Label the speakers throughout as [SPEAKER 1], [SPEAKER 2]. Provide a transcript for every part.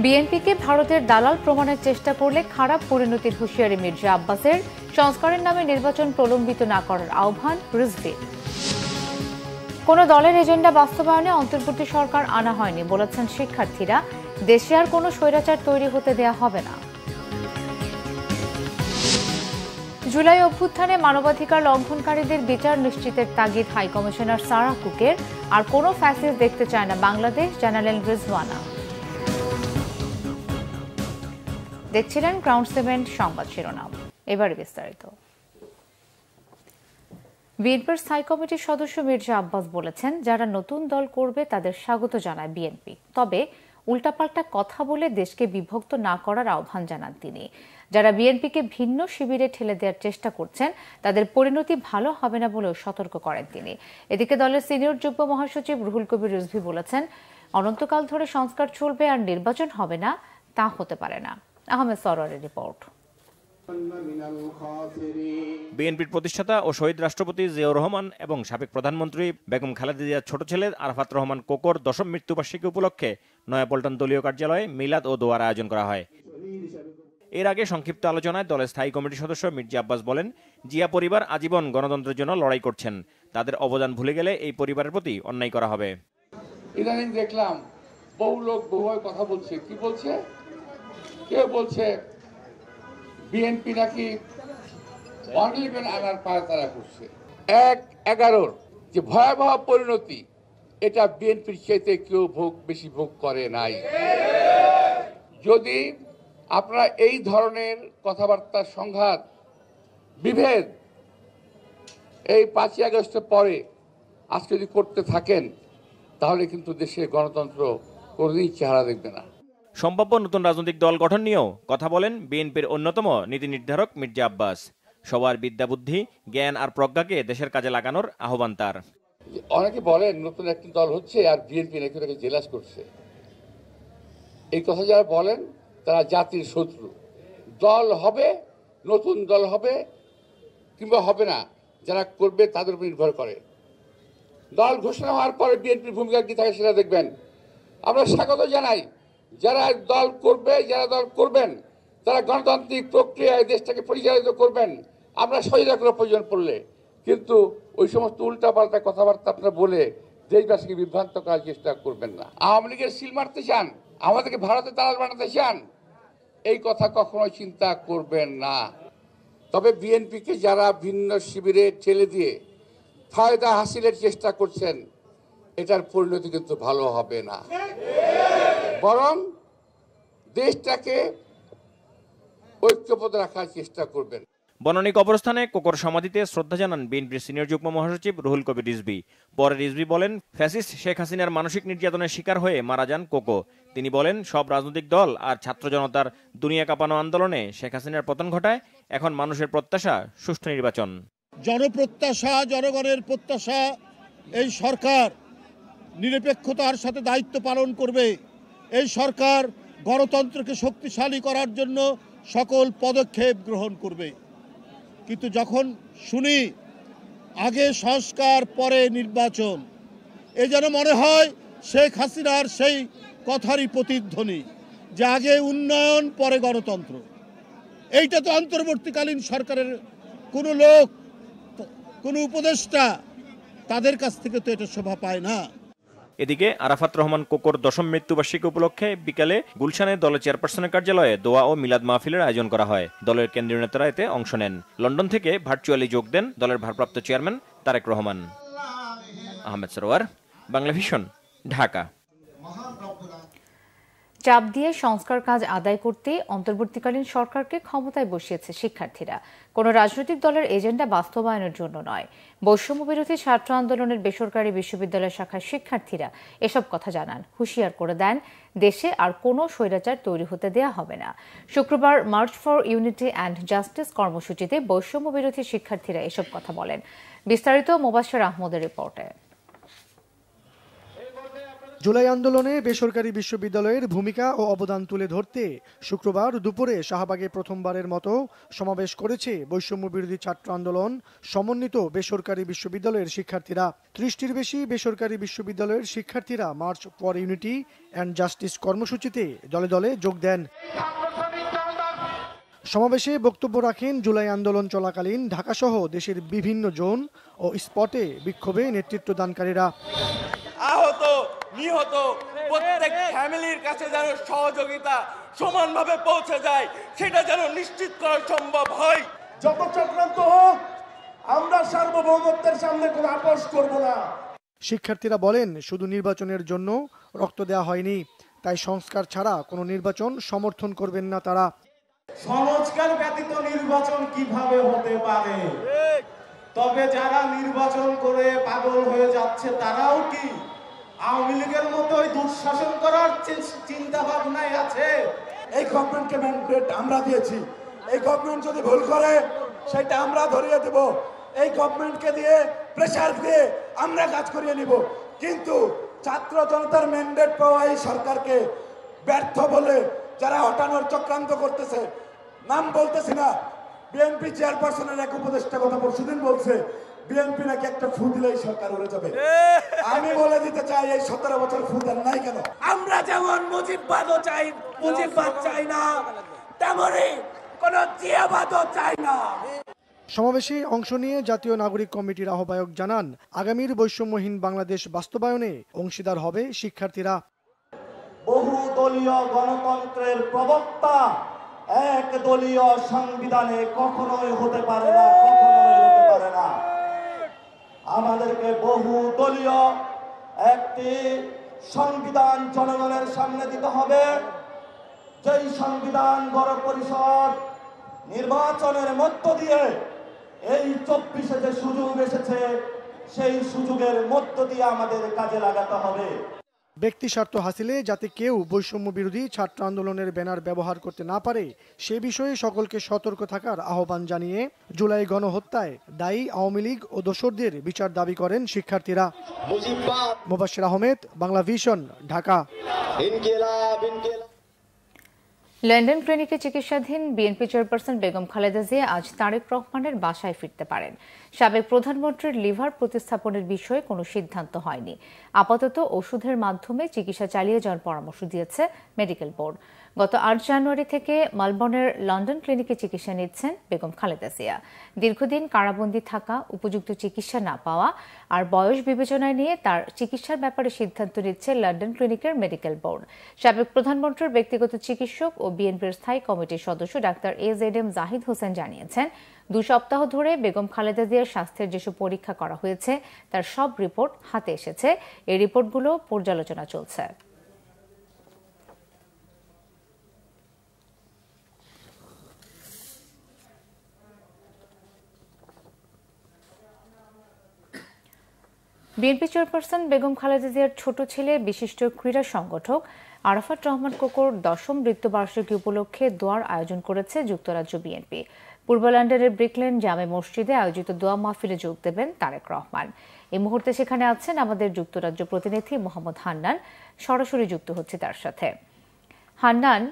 [SPEAKER 1] বিএনপিকে ভারতের দালাল প্রমাণের চেষ্টা করলে খারাপ পরিণতির হুঁশিয়ারি মির্জা আব্বাসের। সংস্কারের নামে নির্বাচন প্রলম্বিত না করার আহ্বান রিজভীর। কোন দলের এজেন্ডা বাস্তবায়নে অন্তর্বর্তী সরকার আনা হয়নি বলেছেন শিক্ষার্থীরা। দেশে আর কোনো স্বৈরাচার তৈরি হতে দেয়া হবে না। জুলাই অভ্যুত্থানে মানবাধিকার লঙ্ঘনকারীদের বিচার নিশ্চিতের তাগিদ হাইকমিশনার সারাহ কুকের। আর কোনো ফ্যাসিস্ট দেখতে চায় না বাংলাদেশ, জানালেন রিজওয়ানা। দেখছিলেন গ্রাউন্ড সিমেন্ট সংবাদ শিরোনাম, এবারে বিস্তারিত। বিএনপির স্থায়ী কমিটির সদস্য মির্জা আব্বাস বলেছেন, যারা নতুন দল করবে তাদের স্বাগত জানায় বিএনপি, তবে উল্টাপাল্টা কথা বলে দেশকে বিভক্ত না করার আহ্বান জানান তিনি। যারা বিএনপিকে ভিন্ন শিবিরে ঠেলে দেওয়ার চেষ্টা করছেন তাদের পরিণতি ভালো হবে না বলেও সতর্ক করেন তিনি। এদিকে দলের সিনিয়র যুগ্ম মহাসচিব রুহুল কবির রিজভী বলেছেন, অনন্তকাল ধরে সংস্কার চলবে আর নির্বাচন হবে না, তা হতে পারে না। আহমেদ সরওয়ারের রিপোর্ট।
[SPEAKER 2] বিএনপির প্রতিষ্ঠাতা ও শহীদ রাষ্ট্রপতি জিয়াউর রহমান এবং সাবেক প্রধানমন্ত্রী বেগম খালেদা জিয়ার ছোট ছেলে আরাফাত রহমান কোকর দশম মৃত্যুবার্ষিকী উপলক্ষে নয়াপল্টন দলীয় কার্যালয়ে মিলাদ ও দোয়ার আয়োজন করা হয়। এর আগে সংক্ষিপ্ত আলোচনায় দলের স্থায়ী কমিটির সদস্য মির্জা আব্বাস বলেন, জিয়া পরিবার আজীবন গণতন্ত্রের জন্য লড়াই করছেন, তাদের অবদান ভুলে গেলে এই পরিবারের প্রতি অন্যায় করা হবে।
[SPEAKER 3] ইদানিং দেখলাম বহু লোক বহুভাবে কথা বলছে। কি বলছে? কেউ বলছে বিএনপি নাকি 111 আনার পায়তারা করছে। 1/11 যে ভয়াবহ পরিণতি, এটা বিএনপির চাইতে কেউ বেশি ভোগ করে নাই। যদি আপনারা এই ধরনের কথাবার্তার সংঘাত বিভেদ এই 5ই আগস্টের পরে আজকে যদি করতে থাকেন, তাহলে কিন্তু দেশের গণতন্ত্র কোনোদিন চেহারা দেখবে না।
[SPEAKER 2] সম্ভাব্য নতুন রাজনৈতিক দল গঠন নিয়েও কথা বলেন বিএনপির অন্যতম নীতি নির্ধারক মির্জা আব্বাস। সবার বিদ্যা বুদ্ধি, জ্ঞান আর প্রজ্ঞাকে দেশের কাজে লাগানোর আহ্বান তার।
[SPEAKER 3] অনেকে বলেন নতুন একটি দল হচ্ছে আর বিএনপি নাকি তাকে জেলাস করছে। এই কথা যারা বলেন তারা জাতির শত্রু। দল হবে, নতুন দল হবে কিংবা হবে না, যারা করবে তাদের উপর নির্ভর করে। দল ঘোষণা হওয়ার পরে বিএনপির ভূমিকা কি থাকে সেটা দেখবেন। আমরা স্বাগত জানাই যারা দল করবে, যারা দল করবেন তারা গণতান্ত্রিক প্রক্রিয়ায় দেশটাকে পরিচালিত করবেন। আমরা সহযোগিতা করার প্রয়োজন পড়লে, কিন্তু ওই সমস্ত উল্টাপাল্টা কথাবার্তা আপনারা বলে দেশবাসীকে বিভ্রান্ত করার চেষ্টা করবেন না। আওয়ামী লীগের সিল মারতে চান, আমাদেরকে ভারতের দালাল বানাতে চান, এই কথা কখনো চিন্তা করবেন না। তবে বিএনপিকে যারা ভিন্ন শিবিরে ঠেলে দিয়ে ফায়দা হাসিলের চেষ্টা করছেন, এটার পরিণতি কিন্তু ভালো হবে না, বরং দেশটাকে ঐক্যবদ্ধ রাখার চেষ্টা করবেন।
[SPEAKER 2] বনানী কবরস্থানে কোকর সমাধিতে শ্রদ্ধা জানান বিএনপির সিনিয়র যুগ্ম মহাসচিব রুহুল কবির রিজভী। পরে রিজভী বলেন, ফ্যাসিস্ট শেখ হাসিনার মানসিক নির্যাতনের শিকার হয়ে মারা যান কোকো। তিনি বলেন, সব রাজনৈতিক দল আর ছাত্র জনতার দুনিয়া কাঁপানো আন্দোলনে শেখ হাসিনার পতন ঘটায়। এখন মানুষের প্রত্যাশা সুষ্ঠু নির্বাচন।
[SPEAKER 4] জনপ্রত্যাশা, জনগণের প্রত্যাশা, এই সরকার নিরপেক্ষতার সাথে দায়িত্ব পালন করবে। এই সরকার গণতন্ত্রকে শক্তিশালী করার জন্য সকল পদক্ষেপ গ্রহণ করবে। কিন্তু যখন শুনি আগে সংস্কার পরে নির্বাচন, এ যেন মনে হয় শেখ হাসিনার সেই কথারই প্রতিধ্বনি যে আগে উন্নয়ন পরে গণতন্ত্র। এইটা তো অন্তর্বর্তীকালীন সরকারের কোনো লোক, কোনো উপদেষ্টা, তাদের কাছ থেকে তো এটা শোভা পায় না।
[SPEAKER 2] এদিকে আরাফাত রহমান কোকর দশম মৃত্যুবার্ষিকী উপলক্ষে বিকালে গুলশানে দলের চেয়ারপারসনের কার্যালয়ে দোয়া ও মিলাদ মাহফিলের আয়োজন করা হয়। দলের কেন্দ্রীয় নেতারা এতে অংশ নেন। লন্ডন থেকে ভার্চুয়ালি যোগ দেন দলের ভারপ্রাপ্ত চেয়ারম্যান তারেক রহমান। আহমেদ সরওয়ার, বাংলা ভিশন, ঢাকা।
[SPEAKER 1] চাপ দিয়ে সংস্কার কাজ আদায় করতে অন্তর্বর্তীকালীন সরকারকে ক্ষমতায় বসিয়েছে শিক্ষার্থীরা। কোনো রাজনৈতিক দলের এজেন্ডা বাস্তবায়নের জন্য নয়। বৈষম্য বিরোধী ছাত্র আন্দোলনের বেসরকারি বিশ্ববিদ্যালয় শাখার শিক্ষার্থীরা এসব কথা জানান, হুঁশিয়ার করে দেন, দেশে আর কোনো স্বৈরাচার তৈরি হতে দেয়া হবে না। শুক্রবার March for unity and justice কর্মসূচিতে বৈষম্য বিরোধী শিক্ষার্থীরা এসব কথা বলেন। বিস্তারিত মোবাশ্বের আহমদের রিপোর্টে।
[SPEAKER 5] জুলাই আন্দোলনে বেসরকারি বিশ্ববিদ্যালয়ের ভূমিকা ও অবদান তুলে ধরতে শুক্রবার দুপুরে শাহবাগে প্রথমবারের মতো সমাবেশ করেছে বৈষম্য বিরোধী ছাত্র আন্দোলন সমন্বিত বেসরকারি বিশ্ববিদ্যালয়ের শিক্ষার্থীরা। ৩০টির বেশি বেসরকারি বিশ্ববিদ্যালয়ের শিক্ষার্থীরা March for unity and justice কর্মসূচিতে দলে দলে যোগ দেন। সমাবেশে বক্তব্য রাখেন জুলাই আন্দোলন চলাকালীন ঢাকাসহ দেশের বিভিন্ন জোন ও স্পটে বিক্ষোভে নেতৃত্বদানকারীরা।
[SPEAKER 6] আহত নিহত প্রত্যেক ফ্যামিলির কাছে যেন সহযোগিতা সমানভাবে পৌঁছে যায় সেটা যেন নিশ্চিত করা সম্ভব হয়।
[SPEAKER 7] যত চক্রান্ত হোক আমরা সার্বভৌমত্বের সামনে কোনো আপোষ করব না।
[SPEAKER 5] শিক্ষার্থীরা বলেন, শুধু নির্বাচনের জন্য রক্ত দেওয়া হয়নি, তাই সংস্কার ছাড়া কোনো নির্বাচন সমর্থন করবেন না তারা।
[SPEAKER 7] সংস্কার ব্যতীত নির্বাচন কিভাবে হতে পারে? তবে যারা নির্বাচন করে পাগল হয়ে যাচ্ছে তারাও কি আওয়ামী লীগের মতোই দুঃশাসন করার চিন্তা ভাবনায় আছে? এই গভর্নমেন্টকে ম্যান্ডেট আমরা দিয়েছি, এই গভর্নমেন্ট যদি ভুল করে সেটা আমরা ধরিয়ে দেব, এই গভর্নমেন্টকে দিয়ে প্রেসার দিয়ে আমরা কাজ করিয়ে নিব। কিন্তু ছাত্র জনতার ম্যান্ডেট পাওয়া এই সরকারকে ব্যর্থ বলে যারা হটানোর চক্রান্ত করতেছে, নাম বলতেছি না, বিএনপি চেয়ারপারসনের এক উপদেষ্টা কথা পরশুদিন বলছে বিএনপি নাকি একটা ফু দিলেই সরকার উড়ে যাবে। আমি বলে দিতে চাই এই 17 বছর ফু দেন নাই কেন? আমরা যেমন মুজিববাদও চাই, মুজিববাদ চাই না, তেমনই কোন জিয়াবাদও চাই না।
[SPEAKER 5] সমাবেশে অংশ নিয়ে জাতীয় নাগরিক কমিটির আহ্বায়ক জানান, আগামীর বৈষম্যহীন বাংলাদেশ বাস্তবায়নে অংশীদার হবে শিক্ষার্থীরা।
[SPEAKER 7] বহু দলীয় গণতন্ত্রের প্রবক্তা এক দলীয় সংবিধানে কখনোই হতে পারে না, কখনোই হতে পারে না। আমাদেরকে বহু দলীয় একটি সংবিধান জনগণের সামনে দিতে হবে, যেই সংবিধান গণপরিষদ নির্বাচনের মধ্য দিয়ে এই 24-এ যে সুযোগ এসেছে সেই সুযোগের মধ্য দিয়ে আমাদের কাজে লাগাতে হবে।
[SPEAKER 5] ব্যক্তি স্বার্থ হাসিলে যাতে কেউ বৈষম্য বিরোধী ছাত্র আন্দোলনের ব্যানার ব্যবহার করতে না পারে সে বিষয়ে সকলকে সতর্ক থাকার আহ্বান জানিয়ে জুলাই গণহত্যায় দায়ী আওয়ামী লীগ ও দোসরদের বিচার দাবি করেন শিক্ষার্থীরা। মোবাশ্বের আহমেদ, বাংলা ভিশন, ঢাকা।
[SPEAKER 1] লন্ডন ক্লিনিকে চিকিৎসাধীন বিএনপি চেয়ারপারসন বেগম খালেদা জিয়া আজ তারেক রহমানের বাসায় ফিরতে পারেন। সাবেক প্রধানমন্ত্রীর লিভার প্রতিস্থাপনের বিষয়ে কোনো সিদ্ধান্ত হয়নি। আপাতত ওষুধের মাধ্যমে চিকিৎসা চালিয়ে যাওয়ার পরামর্শ দিয়েছে মেডিকেল বোর্ড। গত ৮ জানুয়ারি থেকে মেলবোর্নের লন্ডন ক্লিনিকে চিকিৎসা নিচ্ছেন বেগম খালেদা জিয়া। দীর্ঘদিন কারাবন্দী থাকা, উপযুক্ত চিকিৎসা না পাওয়া আর বয়স বিবেচনায় নিয়ে তার চিকিৎসার ব্যাপারে সিদ্ধান্ত নিচ্ছে লন্ডন ক্লিনিকের মেডিকেল বোর্ড। সাবেক প্রধানমন্ত্রীর ব্যক্তিগত চিকিৎসক ও বিএনপির স্থায়ী কমিটির সদস্য ডাক্তার AZM জাহিদ হোসেন জানিয়েছেন, 2 সপ্তাহ ধরে বেগম খালেদা জিয়ার স্বাস্থ্যের যেসব পরীক্ষা করা হয়েছে তার সব রিপোর্ট হাতে এসেছে। এই রিপোর্টগুলো পর্যালোচনা চলছে। বিএনপি চেয়ারপারসন বেগম খালেদা জিয়ার ছোট ছেলে বিশিষ্ট ক্রীড়া সংগঠক আরাফাত রহমান কোকোর 10ম মৃত্যুবার্ষিকী উপলক্ষে দোয়ার আয়োজন করেছে যুক্তরাজ্য বিএনপি। পূর্ব লন্ডনের ব্রিকলেন জামে মসজিদে আয়োজিত দোয়া মাহফিলে যোগ দেবেন তারেক রহমান। এই মুহূর্তে সেখানে আছেন আমাদের যুক্তরাজ্য প্রতিনিধি মোহাম্মদ হান্নান। সরাসরি যুক্ত হচ্ছে তার সাথে। হান্নান,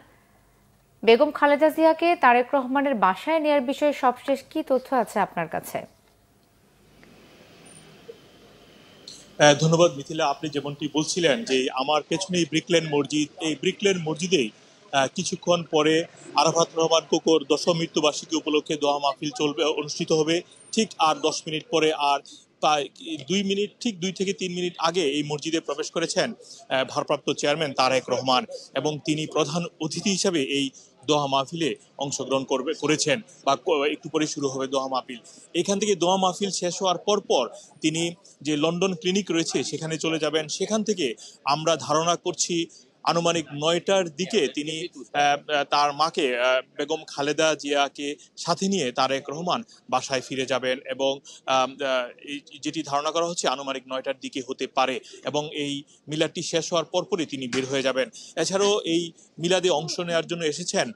[SPEAKER 1] বেগম খালেদা জিয়াকে তারেক রহমানের বাসায় নেয়ার বিষয়ে সবশেষ কি তথ্য আছে আপনার কাছে?
[SPEAKER 8] ধন্যবাদ মিথিলা, আপনি যেমনটি বলছিলেন যে আমার পেছনেই ব্রিকলেন মসজিদ, এই ব্রিকলেন মসজিদেই কিছুক্ষণ পরে আরাফাত রহমান কোকোর 10ম মৃত্যুবার্ষিকী উপলক্ষে দোয়া মাহফিল অনুষ্ঠিত হবে। ঠিক আর 10 মিনিট পরে, আর প্রায় 2 থেকে 3 মিনিট আগে এই মসজিদে প্রবেশ করেছেন ভারপ্রাপ্ত চেয়ারম্যান তারেক রহমান এবং তিনি প্রধান অতিথি হিসাবে এই দোয়া মাহফিলে অংশগ্রহণ করেছেন বা একটু পরে শুরু হবে দোয়া মাহফিল। এখান থেকে দোয়া মাহফিল শেষ হওয়ার পর তিনি যে লন্ডন ক্লিনিক রয়েছে সেখানে চলে যাবেন। সেখান থেকে আমরা ধারণা করছি আনুমানিক 9টার দিকে তিনি তার মাকে বেগম খালেদা জিয়াকে সাথে নিয়ে তারেক রহমান বাসায় ফিরে যাবেন এবং যেটি ধারণা করা হচ্ছে আনুমানিক 9টার দিকে হতে পারে এবং এই মিলাদটি শেষ হওয়ার পরপরই তিনি বের হয়ে যাবেন। এছাড়াও এই মিলাদে অংশ নেওয়ার জন্য এসেছেন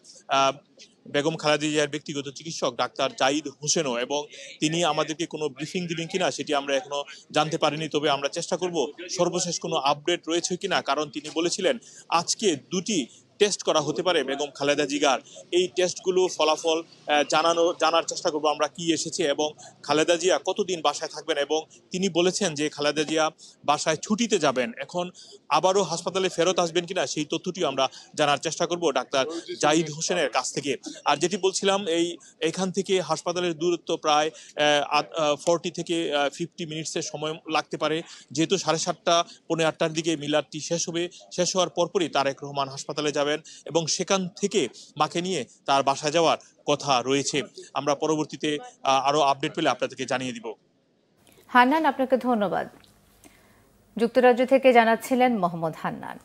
[SPEAKER 8] বেগম খালেদা জিয়ার ব্যক্তিগত চিকিৎসক ডাক্তার জাহিদ হোসেনও, এবং তিনি আমাদেরকে কোনো ব্রিফিং দিবেন কিনা সেটি আমরা এখনো জানতে পারিনি। তবে আমরা চেষ্টা করব সর্বশেষ কোনো আপডেট রয়েছে কিনা, কারণ তিনি বলেছিলেন আজকে 2টি টেস্ট করা হতে পারে বেগম খালেদা জিয়ার। এই টেস্টগুলো ফলাফল জানার চেষ্টা করবো আমরা কি এসেছে এবং খালেদা জিয়া কতদিন বাসায় থাকবেন, এবং তিনি বলেছেন যে খালেদা জিয়া বাসায় ছুটিতে যাবেন, এখন আবারও হাসপাতালে ফেরত আসবেন কিনা সেই তথ্যটিও আমরা জানার চেষ্টা করব ডাক্তার জাহিদ হোসেনের কাছ থেকে। আর যেটি বলছিলাম, এখান থেকে হাসপাতালের দূরত্ব প্রায় 40 থেকে 50 মিনিটসের সময় লাগতে পারে, যেহেতু 7:30 পৌনে 8টার দিকে মিলাদটি শেষ হওয়ার পরপরই তারেক রহমান হাসপাতালে যাবেন এবং সেখান থেকে মাকে নিয়ে তার বাসায় যাওয়ার কথা রয়েছে। আমরা পরবর্তীতে আরো আপডেট পেলে আপনাদেরকে জানিয়ে দিব।
[SPEAKER 1] হান্নান, আপনাকে ধন্যবাদ। যুক্তরাজ্য থেকে জানাচ্ছিলেন মোহাম্মদ হান্নান।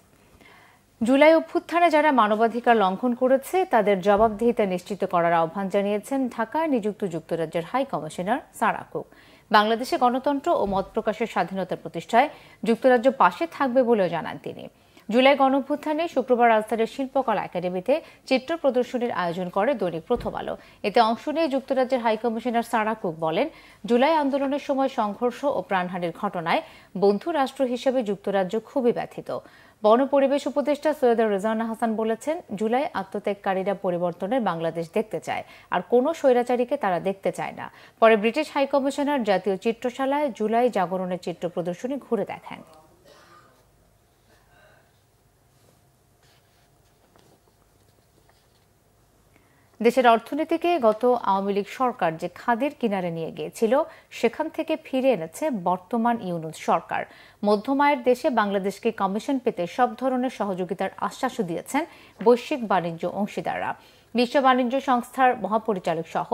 [SPEAKER 1] জুলাই অভ্যুত্থানে যারা মানবাধিকার লঙ্ঘন করেছে তাদের জবাবদিহিতা নিশ্চিত করার আহ্বান জানিয়েছেন ঢাকায় নিযুক্ত যুক্তরাজ্যের হাই কমিশনার সারা কুক। বাংলাদেশে গণতন্ত্র ও মত প্রকাশের স্বাধীনতা প্রতিষ্ঠায় যুক্তরাজ্য পাশে থাকবে বলেও জানান তিনি। জুলাই গণঅভ্যুত্থানে শুক্রবার রাজধানীর শিল্পকলা একাডেমিতে চিত্র প্রদর্শনীর আয়োজন করে দৈনিক প্রথম আলো। এতে অংশ নিয়ে যুক্তরাজ্যের হাইকমিশনার সারা কুক বলেন, জুলাই আন্দোলনের সময় সংঘর্ষ ও প্রাণহানির ঘটনায় বন্ধু রাষ্ট্র হিসেবে যুক্তরাজ্য খুবই ব্যথিত। বন পরিবেশ উপদেষ্টা সৈয়দ রেজওয়ানা হাসান বলেছেন, জুলাই আত্মত্যাগকারীরা পরিবর্তনের বাংলাদেশ দেখতে চায়, আর কোনো স্বৈরাচারীকে তারা দেখতে চায় না। পরে ব্রিটিশ হাইকমিশনার জাতীয় চিত্রশালায় জুলাই জাগরণের চিত্র প্রদর্শনী ঘুরে দেখেন। দেশের অর্থনীতিকে গত আওয়ামী লীগ সরকার যে খাদের কিনারে নিয়ে গিয়েছিল সেখান থেকে ফিরে এনেছে বর্তমান ইউনূস সরকার। মধ্যম আয়ের দেশে বাংলাদেশকে কমিশন পেতে সব ধরনের সহযোগিতার আশ্বাসও দিয়েছেন বৈশ্বিক বাণিজ্য অংশীদাররা। বিশ্ব বাণিজ্য সংস্থার মহাপরিচালক সহ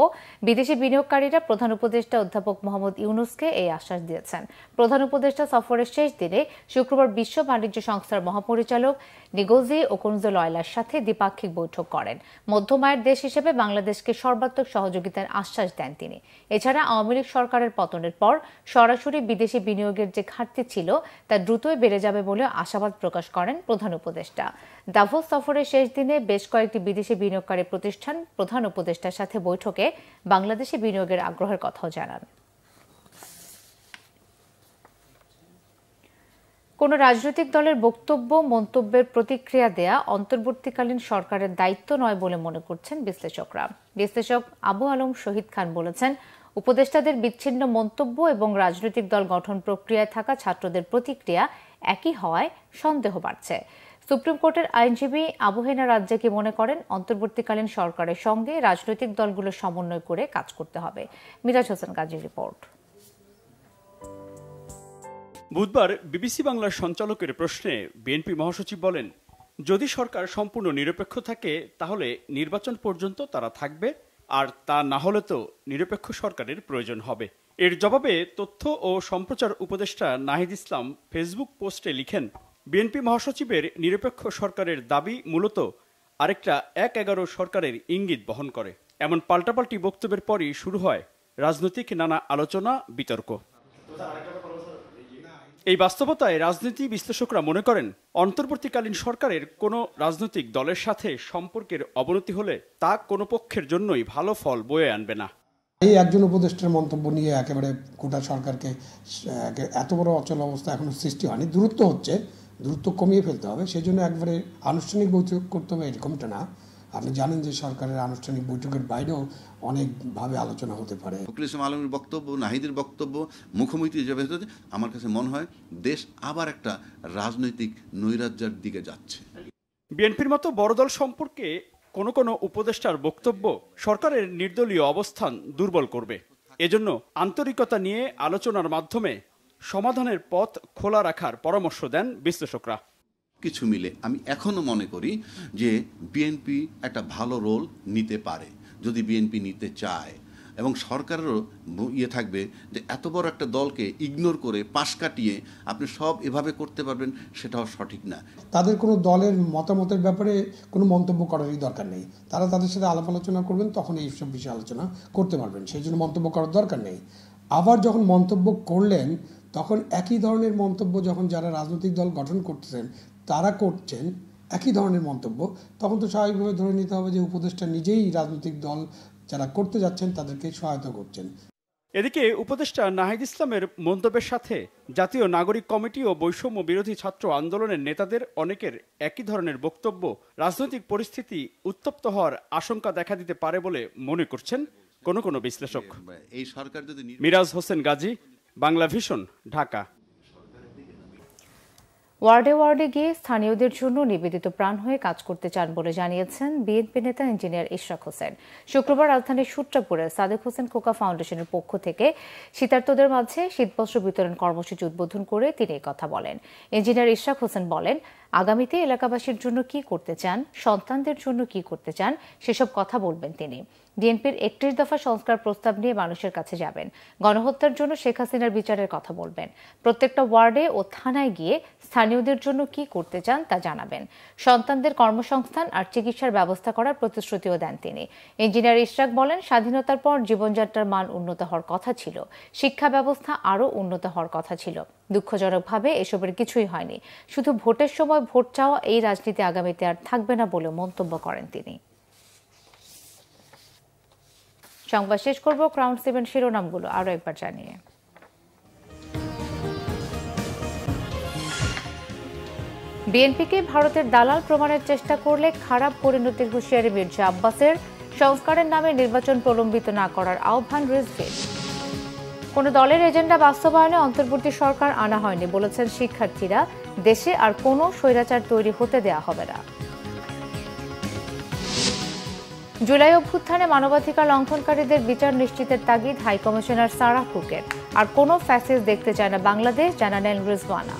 [SPEAKER 1] বিদেশি বিনিয়োগকারীরা প্রধান উপদেষ্টা অধ্যাপক মোহাম্মদ ইউনূসকে এই আশ্বাস দিয়েছেন। প্রধান উপদেষ্টা সফরের শেষ দিনে শুক্রবার বিশ্ব বাণিজ্য সংস্থার মহাপরিচালক নিগোজি ওকনজোলয়লার সাথে দ্বিপাক্ষিক বৈঠক করেন। মধ্যম আয়ের দেশ হিসেবে বাংলাদেশকে সর্বাত্মক সহযোগিতার আশ্বাস দেন তিনি। এছাড়া আওয়ামী লীগ সরকারের পতনের পর সরাসরি বিদেশি বিনিয়োগের যে ঘাটতি ছিল তা দ্রুতই বেড়ে যাবে বলে আশাবাদ প্রকাশ করেন প্রধান উপদেষ্টা। দাভোস সফরের শেষ দিনে বেশ কয়েকটি বিদেশি বিনিয়োগকারী প্রতিষ্ঠান প্রধান উপদেষ্টার সাথে বৈঠকে বাংলাদেশে বিনিয়োগের আগ্রহের কথাও জানান। কোন রাজনৈতিক দলের বক্তব্য মন্তব্যের প্রতিক্রিয়া দেয়া অন্তর্বর্তীকালীন সরকারের দায়িত্ব নয় বলে মনে করছেন বিশ্লেষকরা। বিশ্লেষক আবু আলম শহীদ খান বলেছেন, উপদেষ্টাদের বিচ্ছিন্ন মন্তব্য এবং রাজনৈতিক দল গঠন প্রক্রিয়ায় থাকা ছাত্রদের প্রতিক্রিয়া একই হওয়ায় সন্দেহ বাড়ছে। সুপ্রিম কোর্টের আইনজীবী আবু হেনা রাজ্জাকি মনে করেন, অন্তর্বর্তীকালীন সরকারের সঙ্গে রাজনৈতিক দলগুলো সমন্বয় করে কাজ করতে হবে। মিরাজ হোসেন গাজীর রিপোর্ট।
[SPEAKER 9] বুধবার বিবিসি বাংলার সঞ্চালকের প্রশ্নে বিএনপি মহাসচিব বলেন, যদি সরকার সম্পূর্ণ নিরপেক্ষ থাকে তাহলে নির্বাচন পর্যন্ত তারা থাকবে, আর তা না হলে তো নিরপেক্ষ সরকারের প্রয়োজন হবে। এর জবাবে তথ্য ও সম্প্রচার উপদেষ্টা নাহিদ ইসলাম ফেসবুক পোস্টে লিখেন, বিএনপি মহাসচিবের নিরপেক্ষ সরকারের দাবি মূলত আরেকটা ১/১১ সরকারের ইঙ্গিত বহন করে। এমন পাল্টাপাল্টি বক্তব্যের পরই শুরু হয় রাজনৈতিক নানা আলোচনা বিতর্ক। এই বাস্তবতায় রাজনীতি বিশ্লেষকরা মনে করেন, অন্তর্বর্তীকালীন সরকারের কোনো রাজনৈতিক দলের সাথে সম্পর্কের অবনতি হলে তা কোনো পক্ষের জন্যই ভালো ফল বয়ে আনবে না।
[SPEAKER 10] এই একজন উপদেষ্টার মন্তব্য নিয়ে একেবারে গোটা সরকারকে এত বড় অচল অবস্থা এখনো সৃষ্টি হয়নি। দূরত্ব হচ্ছে, দূরত্ব কমিয়ে ফেলতে হবে। সেই জন্য একবারে আনুষ্ঠানিক বৈঠক করতে হবে এরকমটা না। আপনি জানেন যে সরকারের আনুষ্ঠানিক বৈঠকের বাইরেও অনেকভাবে আলোচনা হতে পারে।
[SPEAKER 11] ফখরুল ইসলাম আলমের বক্তব্য, নাহিদের বক্তব্য মুখোমুখি হিসেবে আমার কাছে মনে হয় দেশ আবার একটা রাজনৈতিক নৈরাজ্যের দিকে যাচ্ছে।
[SPEAKER 9] বিএনপির মতো বড় দল সম্পর্কে কোনো কোনো উপদেষ্টার বক্তব্য সরকারের নির্দলীয় অবস্থান দুর্বল করবে। এজন্য আন্তরিকতা নিয়ে আলোচনার মাধ্যমে সমাধানের পথ খোলা রাখার পরামর্শ দেন বিশ্লেষকরা।
[SPEAKER 11] কিছু মিলে আমি এখনো মনে করি যে বিএনপি একটা ভালো রোল নিতে পারে, যদি বিএনপি নিতে চায়, এবং সরকারেরও থাকবে যে এত বড় একটা দলকে ইগনোর করে পাশ কাটিয়ে আপনি সব এভাবে করতে পারবেন, সেটাও সঠিক না।
[SPEAKER 10] তাদের কোনো দলের মতামতের ব্যাপারে কোনো মন্তব্য করারই দরকার নেই। তারা তাদের সাথে আলাপ আলোচনা করবেন, তখন এইসব বিষয়ে আলোচনা করতে পারবেন। সেই জন্য মন্তব্য করার দরকার নেই। আবার যখন মন্তব্য করলেন, তখন একই ধরনের মন্তব্য যখন যারা রাজনৈতিক দল গঠন করতেছেন তারা করছেন, একই ধরনের মন্তব্য, তখন তো স্বাভাবিকভাবে ধরে নিতে হবে যে উপদেষ্টা নিজেই রাজনৈতিক দল যারা করতে যাচ্ছেন তাদেরকে সহায়তা করছেন।
[SPEAKER 9] এদিকে উপদেষ্টা নাহিদ ইসলামের মন্তব্যের সাথে জাতীয় নাগরিক কমিটি ও বৈষম্য বিরোধী ছাত্র আন্দোলনের নেতাদের অনেকের একই ধরনের বক্তব্য রাজনৈতিক পরিস্থিতি উত্তপ্ত হওয়ার আশঙ্কা দেখা দিতে পারে বলে মনে করছেন কোনো বিশ্লেষক।
[SPEAKER 11] এই সরকার যদি
[SPEAKER 9] মিরাজ হোসেন গাজী, বাংলা ভিশন, ঢাকা।
[SPEAKER 1] ওয়ার্ডে ওয়ার্ডে গিয়ে স্থানীয়দের জন্য নিবেদিত প্রাণ হয়ে কাজ করতে চান বলে জানিয়েছেন বিএনপি নেতা ইঞ্জিনিয়ার ইশরাক হোসেন। শুক্রবার রাজধানীর সূত্রাপুরে সাদেক হোসেন খোকা ফাউন্ডেশনের পক্ষ থেকে শীতার্তদের মাঝে শীতবস্ত্র বিতরণ কর্মসূচি উদ্বোধন করে তিনি এই কথা বলেন। ইঞ্জিনিয়ার ইশরাক হোসেন বলেন, আগামীতে এলাকাবাসীর জন্য কি করতে চান, সন্তানদের জন্য কি করতে চান, সেসব কথা বলবেন তিনি। বিএনপির 31 দফা সংস্কার প্রস্তাব নিয়ে মানুষের কাছে যাবেন। গণহত্যার জন্য শেখ হাসিনার বিচারের কথা বলবেন। প্রত্যেকটা ওয়ার্ডে ও থানায় গিয়ে স্থানীয়দের জন্য কি করতে চান তা জানাবেন। সন্তানদের কর্মসংস্থান আর চিকিৎসার ব্যবস্থা করার প্রতিশ্রুতিও দেন তিনি। ইঞ্জিনিয়ার ইশরাক বলেন, স্বাধীনতার পর জীবনযাত্রার মান উন্নত হওয়ার কথা ছিল, শিক্ষা ব্যবস্থা আরও উন্নত হওয়ার কথা ছিল। দুঃখজনকভাবে এসবের কিছুই হয়নি। শুধু ভোটের সময় ভোট চাওয়া এই রাজনীতি আগামীতে আর থাকবে না বলে মন্তব্য করেন তিনি। সংবাদ শেষ করব ক্রাউন 7 শিরোনামগুলো আরো একবার জানিয়ে। বিএনপিকে ভারতের দালাল প্রমাণের চেষ্টা করলে খারাপ পরিণতির হুঁশিয়ারি মির্জা আব্বাসের। সংস্কারের নামে নির্বাচন প্রলম্বিত না করার আহ্বান রিজভির। কোন দলের এজেন্ডা বাস্তবায়নে অন্তর্বর্তী সরকার আনা হয়নি বলেছেন শিক্ষার্থীরা। দেশে আর কোনো স্বৈরাচার তৈরি হতে দেয়া হবে না। জুলাই অভ্যুত্থানে মানবাধিকার লঙ্ঘনকারীদের বিচার নিশ্চিতের তাগিদ হাই কমিশনার সারাহ কুকের। আর কোনো ফ্যাসিস্ট দেখতে চায় না বাংলাদেশ, জানালেন রিজওয়ানা।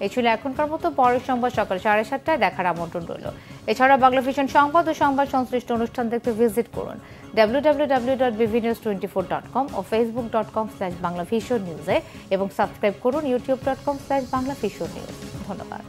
[SPEAKER 1] এই ছিল এখনকার মতো। পরের সংবাদ সকাল 7:30টায় দেখার আমন্ত্রণ রইল। এছাড়া বাংলা ভিশন সংবাদ ও সংবাদ সংশ্লিষ্ট অনুষ্ঠান দেখতে ভিজিট করুন www.bvnews24.com ও facebook.com/banglavisionnews এবং সাবস্ক্রাইব করুন youtube.com/banglavisionnews। ধন্যবাদ।